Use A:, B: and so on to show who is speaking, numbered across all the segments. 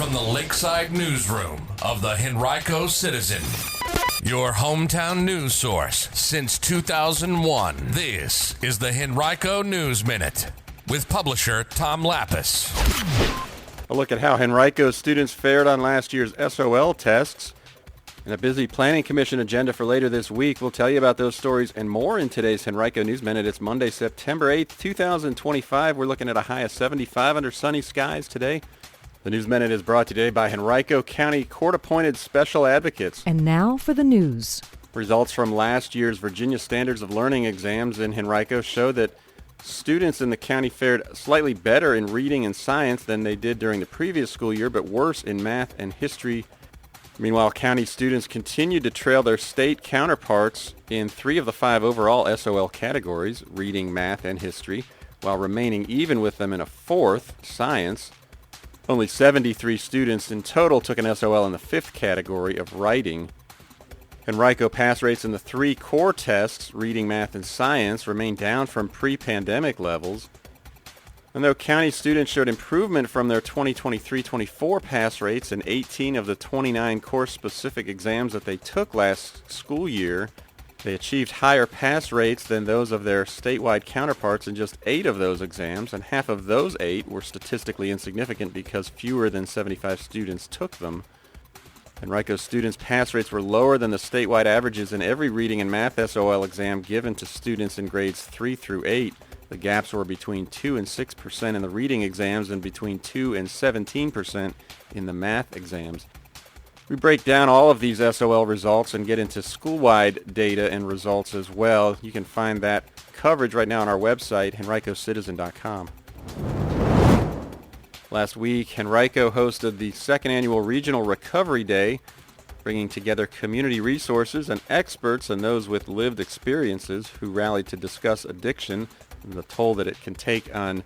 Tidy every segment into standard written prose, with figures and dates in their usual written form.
A: from the Lakeside Newsroom of the Henrico Citizen, your hometown news source since 2001. This is the Henrico News Minute with publisher Tom Lapis.
B: A look at how Henrico students fared on last year's SOL tests and a busy Planning Commission agenda for later this week. We'll tell you about those stories and more in today's Henrico News Minute. It's Monday, September 8th, 2025. We're looking at a high of 75 under sunny skies today. The News Minute is brought today by Henrico County Court-Appointed Special Advocates.
C: And now for the news.
B: Results from last year's Virginia Standards of Learning exams in Henrico show that students in the county fared slightly better in reading and science than they did during the previous school year, but worse in math and history. Meanwhile, county students continued to trail their state counterparts in 3 of the 5 overall SOL categories, reading, math, and history, while remaining even with them in a 4th, science. Only 73 students in total took an SOL in the 5th category of writing. Henrico pass rates in the 3 core tests, reading, math, and science, remain down from pre-pandemic levels. And though county students showed improvement from their 2023-24 pass rates in 18 of the 29 course-specific exams that they took last school year, they achieved higher pass rates than those of their statewide counterparts in just 8 of those exams, and half of those 8 were statistically insignificant because fewer than 75 students took them. Henrico students' pass rates were lower than the statewide averages in every reading and math SOL exam given to students in grades 3 through 8. The gaps were between 2 and 6% in the reading exams and between 2 and 17% in the math exams. We break down all of these SOL results and get into school-wide data and results as well. You can find that coverage right now on our website, henricocitizen.com. Last week, Henrico hosted the 2nd annual Regional Recovery Day, bringing together community resources and experts and those with lived experiences who rallied to discuss addiction and the toll that it can take on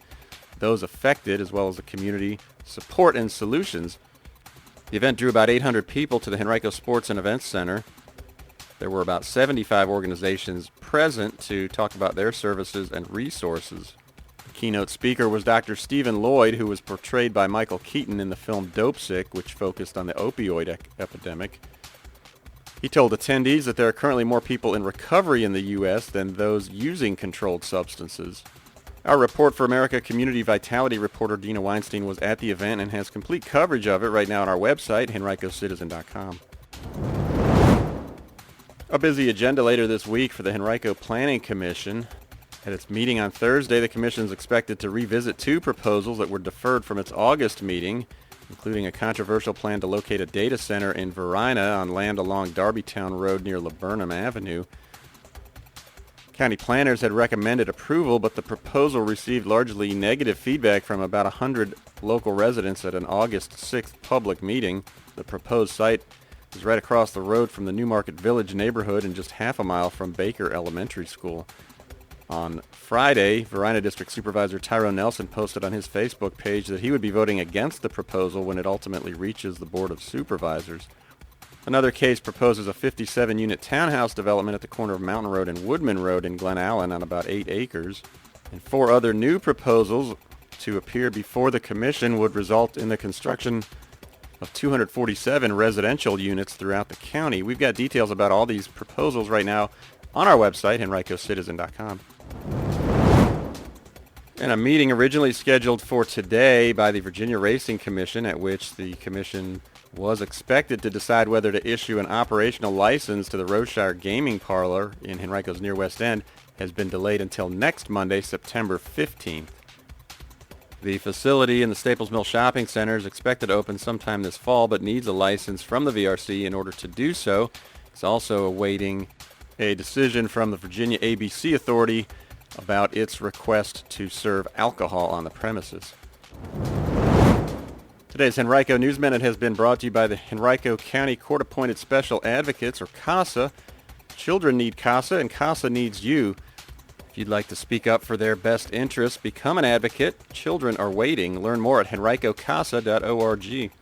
B: those affected, as well as the community support and solutions. The event drew about 800 people to the Henrico Sports and Events Center. There were about 75 organizations present to talk about their services and resources. The keynote speaker was Dr. Stephen Lloyd, who was portrayed by Michael Keaton in the film Dopesick, which focused on the opioid epidemic. He told attendees that there are currently more people in recovery in the U.S. than those using controlled substances. Our Report for America Community Vitality reporter Dina Weinstein was at the event and has complete coverage of it right now on our website, henricocitizen.com. A busy agenda later this week for the Henrico Planning Commission. At its meeting on Thursday, the commission is expected to revisit 2 proposals that were deferred from its August meeting, including a controversial plan to locate a data center in Verina on land along Darbytown Road near Laburnum Avenue. County planners had recommended approval, but the proposal received largely negative feedback from about 100 local residents at an August 6th public meeting. The proposed site is right across the road from the Newmarket Village neighborhood and just half a mile from Baker Elementary School. On Friday, Verina District Supervisor Tyrone Nelson posted on his Facebook page that he would be voting against the proposal when it ultimately reaches the Board of Supervisors. Another case proposes a 57-unit townhouse development at the corner of Mountain Road and Woodman Road in Glen Allen on about 8 acres. And 4 other new proposals to appear before the commission would result in the construction of 247 residential units throughout the county. We've got details about all these proposals right now on our website, henricocitizen.com. And a meeting originally scheduled for today by the Virginia Racing Commission, at which the commission was expected to decide whether to issue an operational license to the Roshire Gaming Parlor in Henrico's near West End, has been delayed until next Monday, September 15th. The facility in the Staples Mill Shopping Center is expected to open sometime this fall, but needs a license from the VRC in order to do so. It's also awaiting a decision from the Virginia ABC Authority about its request to serve alcohol on the premises. Today's Henrico News Minute has been brought to you by the Henrico County Court-Appointed Special Advocates, or CASA. Children need CASA, and CASA needs you. If you'd like to speak up for their best interests, become an advocate. Children are waiting. Learn more at henricocasa.org.